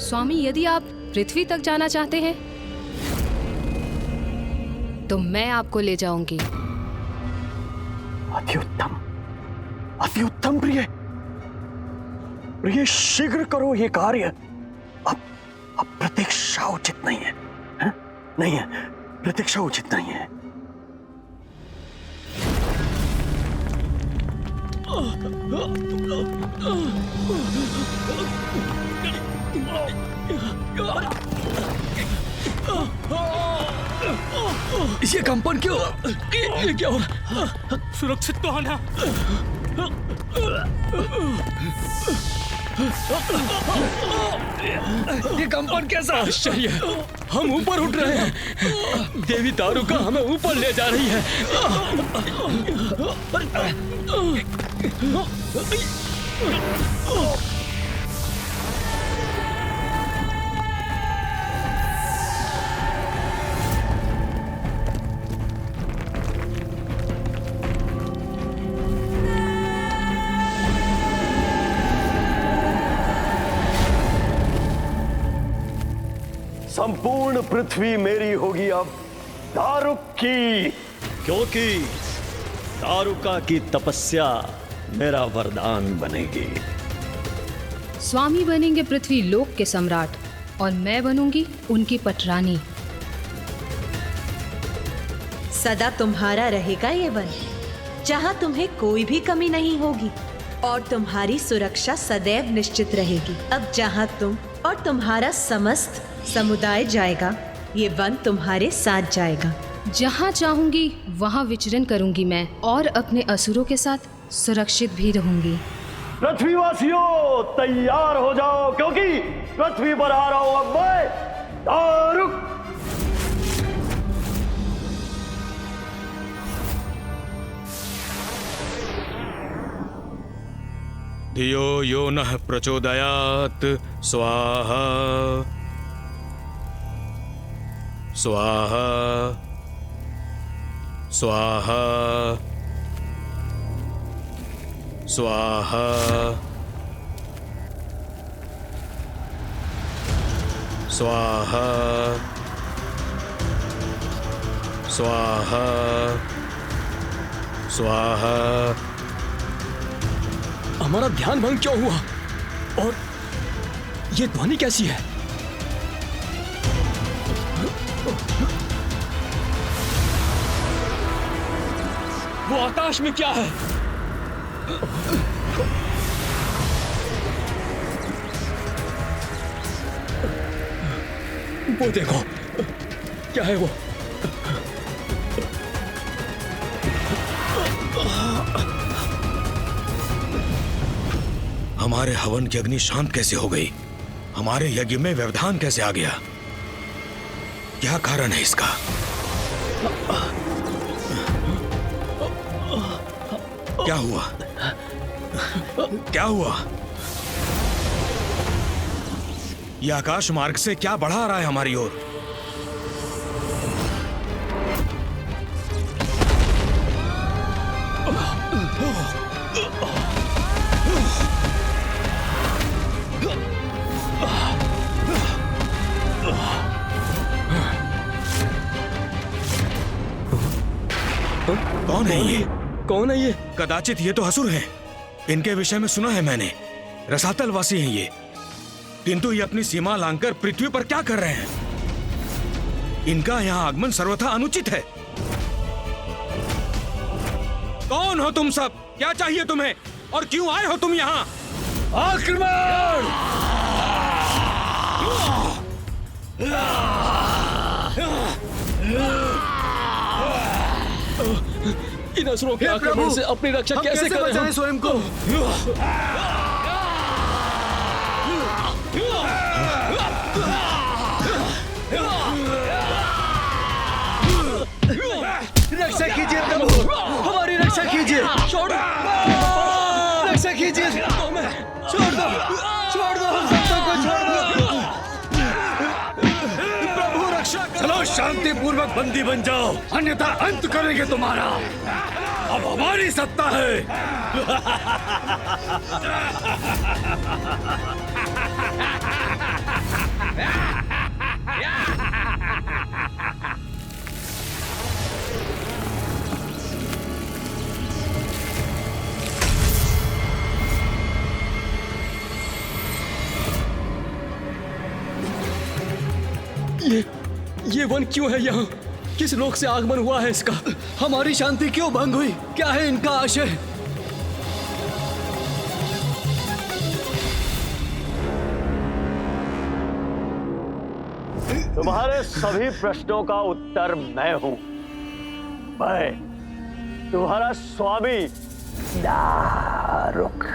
स्वामी, यदि आप पृथ्वी तक जाना चाहते हैं तो मैं आपको ले जाऊंगी। अति उत्तम, अति उत्तम प्रिय। प्रिय, शीघ्र करो ये कार्य। अब प्रतीक्षा उचित नहीं है, है? नहीं है, प्रतीक्षा उचित नहीं है। ये कंपन क्यों? ये क्या हो रहा? सुरक्षित तो होना। ये कंपन कैसा आश्चर्य! हम ऊपर उठ रहे हैं। देवी दारुका हमें ऊपर ले जा रही है। संपूर्ण पृथ्वी मेरी होगी अब दारुक की, क्योंकि दारुका की तपस्या मेरा वरदान बनेगी। स्वामी बनेंगे पृथ्वी लोक के सम्राट और मैं बनूंगी उनकी पटरानी। सदा तुम्हारा रहेगा ये वन, जहाँ तुम्हें कोई भी कमी नहीं होगी और तुम्हारी सुरक्षा सदैव निश्चित रहेगी। अब जहाँ तुम और तुम्हारा समस्त समुदाय जाएगा, ये वन तुम्हारे साथ जाएगा। जहाँ चाहूंगी वहाँ विचरण करूंगी मैं और अपने असुरों के साथ सुरक्षित भी रहूंगी। पृथ्वीवासियों तैयार हो जाओ, क्योंकि पृथ्वी पर आ रहा हूं अब मैं, दारुक। धियो यो नः प्रचोदयात् स्वाहा स्वाहा स्वाहा स्वाहा स्वाहा स्वाहा स्वाहा। हमारा ध्यान भंग क्यों हुआ? और ये ध्वनि कैसी है? वो आकाश में क्या है? वो देखो, क्या है वो? हमारे हवन की अग्नि शांत कैसे हो गई? हमारे यज्ञ में व्यवधान कैसे आ गया? क्या कारण है इसका? क्या हुआ? क्या हुआ? यह आकाश मार्ग से क्या बढ़ा आ रहा है हमारी ओर? कौन है ये? कौन है ये? कदाचित ये तो असुर हैं। इनके विषय में सुना है मैंने, रसातल वासी हैं ये, किंतु ये अपनी सीमा लांघकर पृथ्वी पर क्या कर रहे हैं? इनका यहाँ आगमन सर्वथा अनुचित है। कौन हो तुम सब? क्या चाहिए तुम्हें और क्यों आए हो तुम यहाँ? आक्रमण! इन असुरों के आक्रमण से अपनी रक्षा कैसे करें हम? स्वयं को? रक्षा कीजिए प्रभु, हमारी रक्षा कीजिए। छोड़ दो, रक्षा कीजिए। छोड़ दो, छोड़ दो, हम सबको को छोड़ दो। प्रभु रक्षा करो। चलो शांति पूर्वक बंदी बन जाओ, अन्यथा अंत करेंगे तुम्हारा। अब हमारी सत्ता है। ये वन क्यों है यहाँ? किस लोक से आगमन हुआ है इसका? हमारी शांति क्यों भंग हुई? क्या है इनका आशय? तुम्हारे सभी प्रश्नों का उत्तर मैं हूं। मैं तुम्हारा स्वामी दारुक।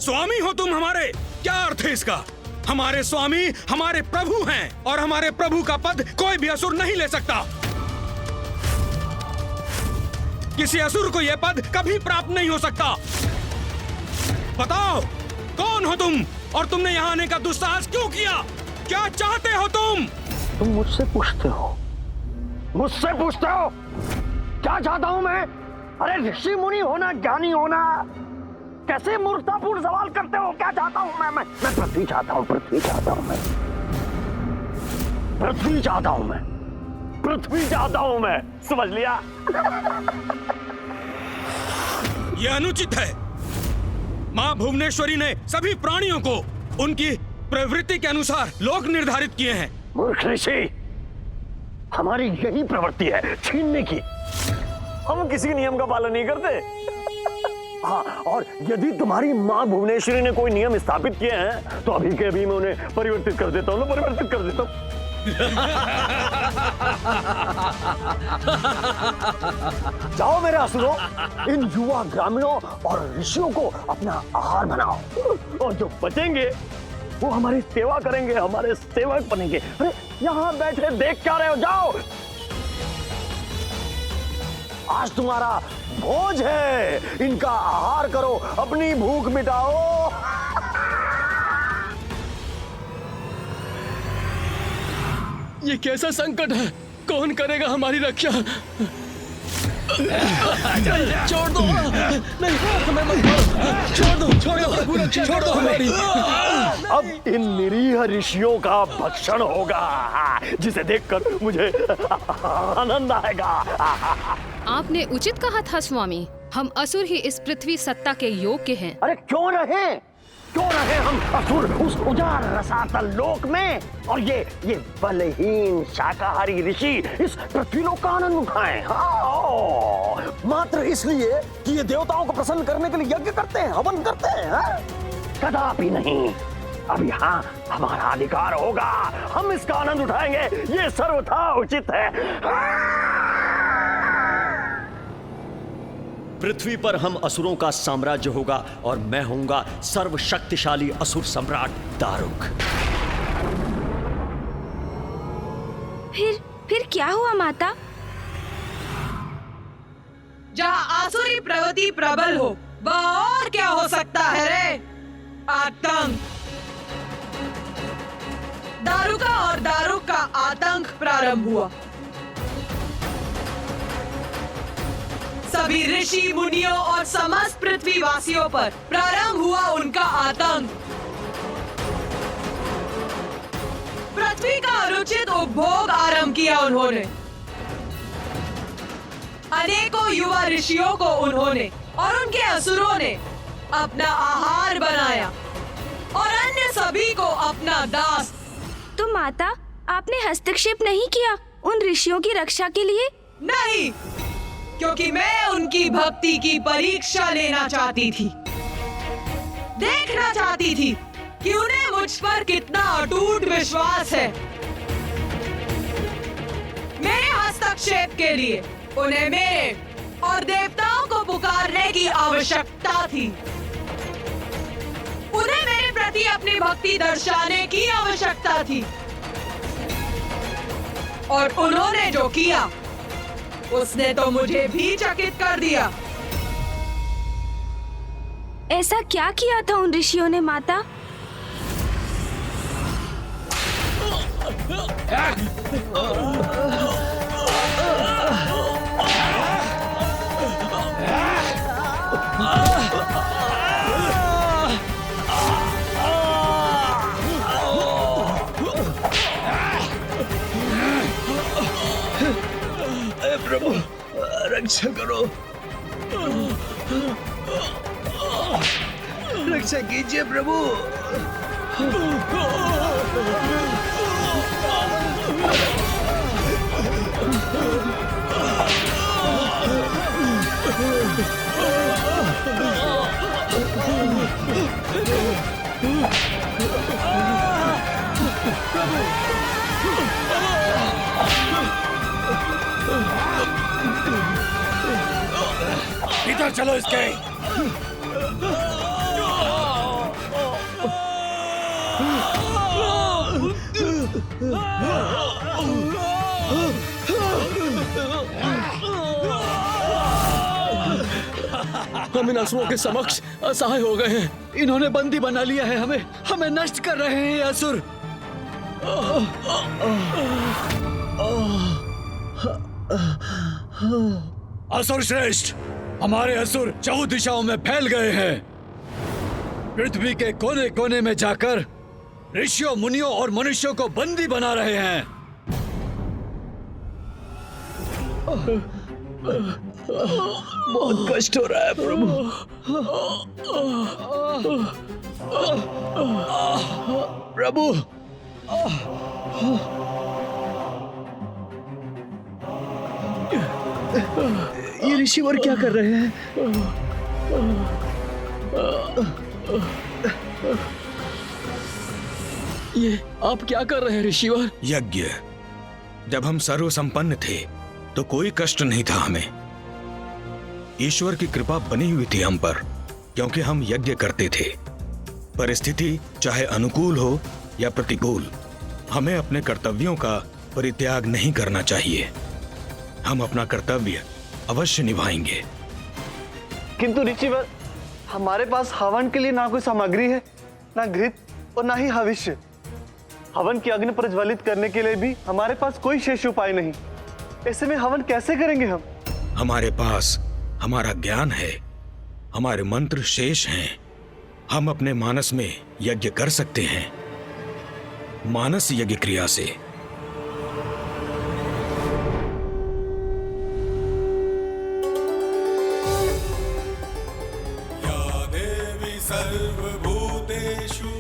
स्वामी हो तुम हमारे? क्या अर्थ है इसका? हमारे स्वामी हमारे प्रभु हैं और हमारे प्रभु का पद कोई भी असुर नहीं ले सकता। किसी असुर को यह पद कभी प्राप्त नहीं हो सकता। बताओ कौन हो तुम और तुमने यहाँ आने का दुस्साहस क्यों किया? क्या चाहते हो तुम? तुम मुझसे पूछते हो? मुझसे पूछते हो क्या चाहता हूं मैं? अरे ऋषि मुनि होना, ज्ञानी होना, कैसे मूर्खतापूर्ण सवाल करते हो? क्या चाहता हूं मैं पृथ्वी चाहता हूं, पृथ्वी चाहता हूं मैं, पृथ्वी चाहता हूं मैं, पृथ्वी चाहता हूं मैं। समझ लिया? यह अनुचित है। मां भुवनेश्वरी ने सभी प्राणियों को उनकी प्रवृत्ति के अनुसार लोक निर्धारित किए हैं। मूर्ख ऋषि, हमारी यही प्रवृत्ति है छीनने की। हम किसी नियम का पालन नहीं करते। हाँ, और यदि तुम्हारी माँ भुवनेश्वरी ने कोई नियम स्थापित किए हैं तो अभी के अभी मैं उन्हें परिवर्तित कर देता हूँ, परिवर्तित कर देता हूँ। जाओ मेरे असुरों, इन युवा ग्रामीणों और ऋषियों को अपना आहार बनाओ, और जो बचेंगे वो हमारी सेवा करेंगे, हमारे सेवक बनेंगे। अरे यहाँ बैठे देख क्या रहे हो? जाओ, आज तुम्हारा भोज है, इनका आहार करो, अपनी भूख मिटाओ। ये कैसा संकट है? कौन करेगा हमारी रक्षा? छोड़ दो, नहीं हमें मत मारो, छोड़ दो हमारी। अब इन निरीह ऋषियों का भक्षण होगा, जिसे देखकर मुझे आनंद आएगा। आपने उचित कहा था स्वामी, हम असुर ही इस पृथ्वी सत्ता के योग्य हैं। अरे क्यों रहे हम असुर उस उजाड़ रसातल लोक में, और ये बलहीन शाकाहारी ऋषि इस पृथ्वी लोक का आनंद उठाएं। हाँ, मात्र इसलिए कि ये देवताओं को प्रसन्न करने के लिए यज्ञ करते हैं, हवन करते हैं। हाँ? कदापि नहीं। अब यहाँ हमारा अधिकार होगा, हम इसका आनंद उठाएंगे, ये सर्वथा उचित है। पृथ्वी पर हम असुरों का साम्राज्य होगा और मैं होऊंगा सर्वशक्तिशाली असुर सम्राट दारुक। फिर क्या हुआ माता? जहाँ आसुरी प्रवृत्ति प्रबल हो, वह और क्या हो सकता है रे? आतंक। दारुका और दारुक का आतंक प्रारंभ हुआ। सभी ऋषि मुनियों और समस्त पृथ्वीवासियों पर प्रारंभ हुआ उनका आतंक। पृथ्वी का अनुचित उपभोग आरंभ किया उन्होंने। अनेकों युवा ऋषियों को उन्होंने और उनके असुरों ने अपना आहार बनाया और अन्य सभी को अपना दास। तो माता, आपने हस्तक्षेप नहीं किया उन ऋषियों की रक्षा के लिए? नहीं, क्योंकि मैं उनकी भक्ति की परीक्षा लेना चाहती थी, देखना चाहती थी कि उन्हें मुझ पर कितना अटूट विश्वास है। मेरे हस्तक्षेप के लिए उन्हें मेरे और देवताओं को पुकारने की आवश्यकता थी। उन्हें मेरे प्रति अपनी भक्ति दर्शाने की आवश्यकता थी, और उन्होंने जो किया उसने तो मुझे भी चकित कर दिया। ऐसा क्या किया था उन ऋषियों ने माता? प्रभु, रक्षा करो, रक्षा कीजिए प्रभु। इधर चलो इसके। हम इन असुरों के समक्ष असहाय हो गए हैं। इन्होंने बंदी बना लिया है हमें, हमें नष्ट कर रहे हैं ये असुर। असुर श्रेष्ठ, हमारे असुर 4 दिशाओं में फैल गए हैं। पृथ्वी के कोने कोने में जाकर ऋषियों, मुनियों और मनुष्यों को बंदी बना रहे हैं। बहुत कष्ट हो रहा है प्रभु। प्रभु, ये ऋषिवर क्या कर रहे हैं? ये आप क्या कर रहे हैं ऋषिवर? यज्ञ। जब हम सर्व संपन्न थे तो कोई कष्ट नहीं था हमें। ईश्वर की कृपा बनी हुई थी हम पर, क्योंकि हम यज्ञ करते थे। परिस्थिति चाहे अनुकूल हो या प्रतिकूल, हमें अपने कर्तव्यों का परित्याग नहीं करना चाहिए। हम अपना कर्तव्य अवश्य निभाएंगे। किंतु ऋषिवर, हमारे पास हवन के लिए ना कोई सामग्री है, ना घृत और ना ही हविष्य। हवन की अग्नि प्रज्वलित करने के लिए भी हमारे पास कोई शेष उपाय नहीं। ऐसे में हवन कैसे करेंगे हम? हमारे पास हमारा ज्ञान है, हमारे मंत्र शेष हैं। हम अपने मानस में यज्ञ कर सकते हैं, मानस यज्ञ क्रिया से। या देवी सर्वभूतेषु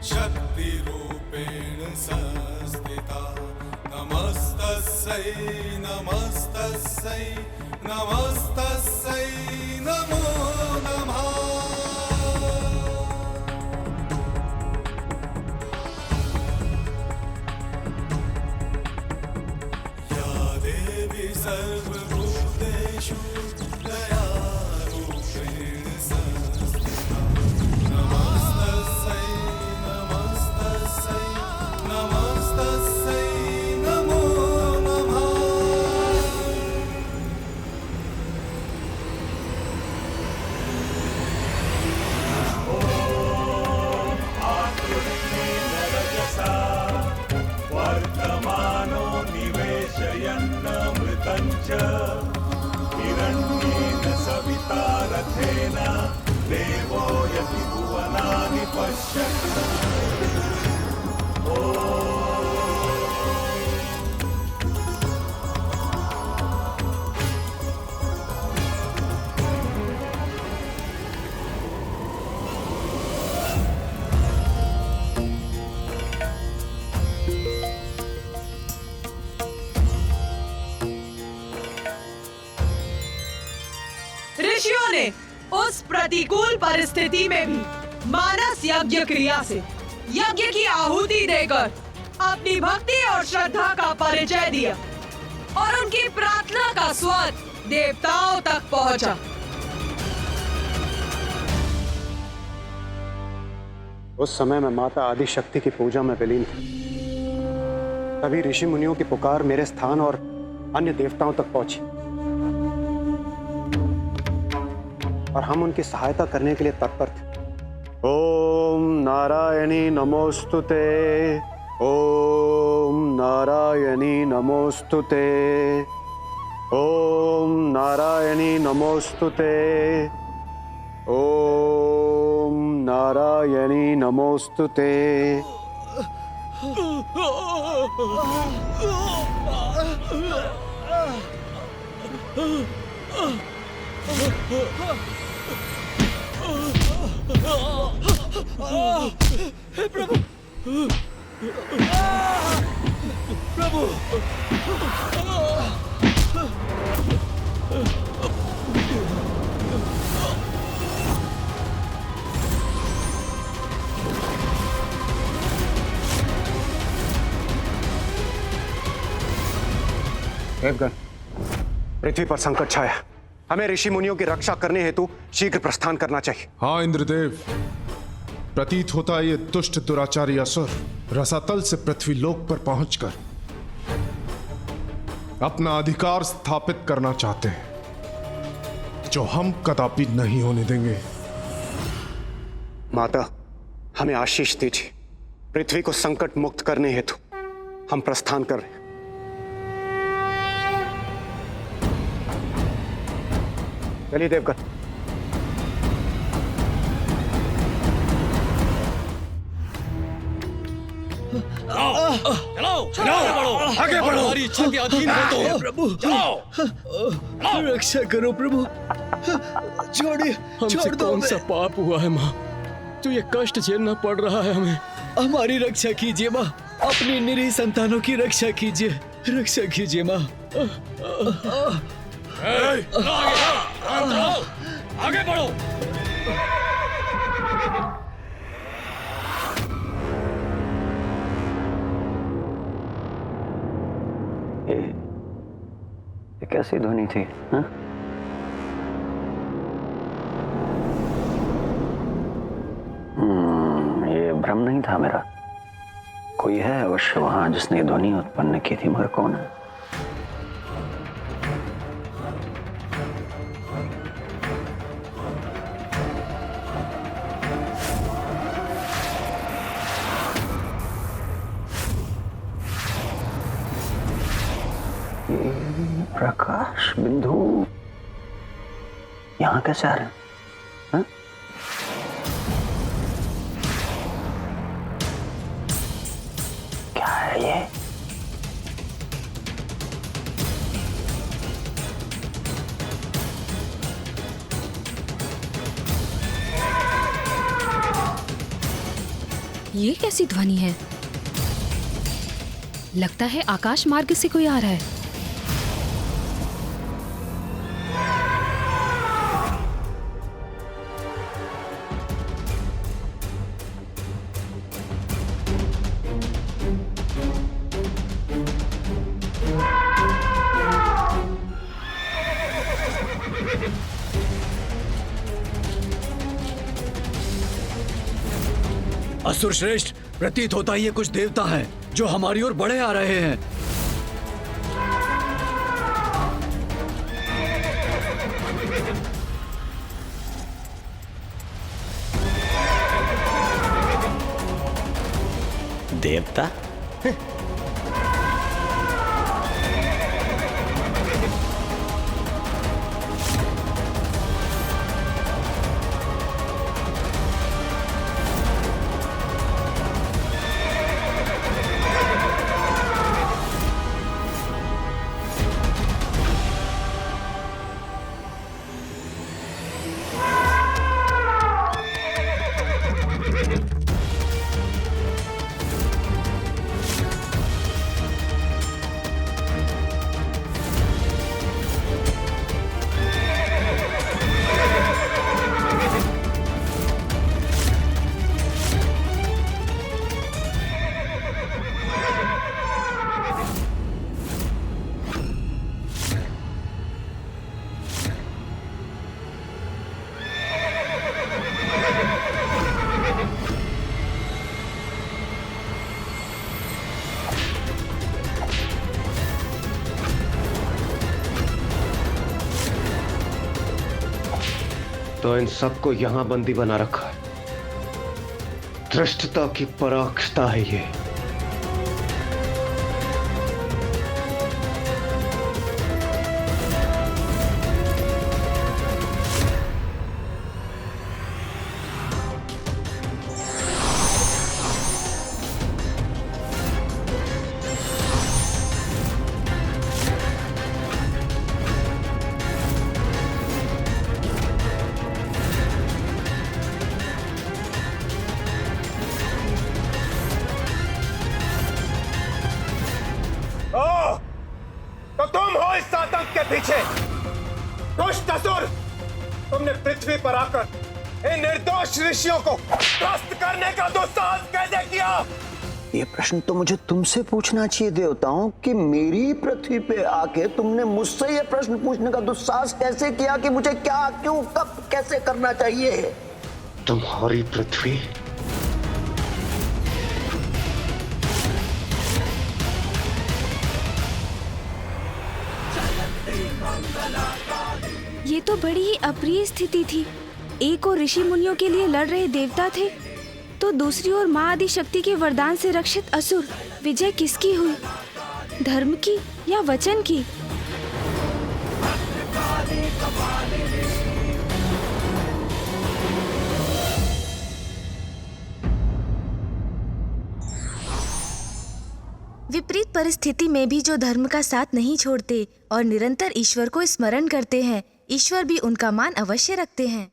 शक्तिरूपेण संस्थिता, नमस्तस्यै नमस्तस्यै नमस्तस्यै नमो नमः। या देवी सर्वभूतेषु दयारूपेण संस्थिता, नमस्तस्यै नमस्तस्यै नमस्तस्यै नमो नमः। वर्तमानो निवेशयन्नमृतं च हिरण्येन सविता रथेन देवो यति भुवनानि पश्यति। ऋषियों ने उस प्रतिकूल परिस्थिति में भी मानस यज्ञ क्रिया से यज्ञ की आहुति देकर अपनी भक्ति और श्रद्धा का परिचय दिया और उनकी प्रार्थना का स्वर देवताओं तक पहुंचा। उस समय मैं माता आदि शक्ति की पूजा में विलीन था। तभी ऋषि मुनियों की पुकार मेरे स्थान और अन्य देवताओं तक पहुंची और हम उनकी सहायता करने के लिए तत्पर थे। ओम नारायणी नमोस्तुते, ओम नारायणी नमोस्तुते, ओम नारायणी नमोस्तुते, ओम नारायणी नमोस्तुते। देवगन, पृथ्वी पर संकट छाया। हमें ऋषि मुनियों की रक्षा करने हेतु शीघ्र प्रस्थान करना चाहिए। हाँ इंद्रदेव, प्रतीत होता है ये दुष्ट दुराचारी असुर रसातल से पृथ्वी लोक पर पहुंचकर अपना अधिकार स्थापित करना चाहते हैं, जो हम कदापि नहीं होने देंगे। माता, हमें आशीष दीजिए। पृथ्वी को संकट मुक्त करने हेतु हम प्रस्थान कर रहे हैं। चलिए देवगन। आगे बढ़ो, हमारी इच्छा के अधीन हो तो। प्रभु, रक्षा करो प्रभु, छोड़िए, छोड़ दो। कौन सा पाप हुआ है माँ, तो ये कष्ट झेलना पड़ रहा है हमें। हमारी रक्षा कीजिए माँ, अपनी निरीह संतानों की रक्षा कीजिए, रक्षा कीजिए माँ। आगे बढ़ो। ये कैसी ध्वनि थी? हाँ? ये भ्रम नहीं था मेरा। कोई है अवश्य वहां जिसने ध्वनि उत्पन्न की थी, मगर कौन है? प्रकाश बिंदु यहां कैसे आ रहे हैं? हाँ? क्या है ये? ये कैसी ध्वनि है? लगता है आकाश मार्ग से कोई आ रहा है। असुर श्रेष्ठ, प्रतीत होता है ये कुछ देवता हैं जो हमारी ओर बढ़े आ रहे हैं। देवता? तो इन सबको यहां बंदी बना रखा है। धृष्टता की पराकाष्ठा है ये। इस आतंक के पीछे? दुष्ट असुर, तुमने पृथ्वी पर आकर इन निर्दोष ऋषियों को त्रस्त करने का दुस्साहस कैसे किया? ये प्रश्न तो मुझे तुमसे पूछना चाहिए देवताओं कि मेरी पृथ्वी पे आके तुमने मुझसे ये प्रश्न पूछने का दुस्साहस कैसे किया कि मुझे क्या, क्यों, कब, कैसे करना चाहिए? तुम्हारी पृथ्वी ये तो बड़ी ही अप्रिय स्थिति थी। एक और ऋषि मुनियों के लिए लड़ रहे देवता थे, तो दूसरी ओर माँ आदि शक्ति के वरदान से रक्षित असुर। विजय किसकी हुई, धर्म की या वचन की? विपरीत परिस्थिति में भी जो धर्म का साथ नहीं छोड़ते और निरंतर ईश्वर को स्मरण करते हैं, ईश्वर भी उनका मान अवश्य रखते हैं।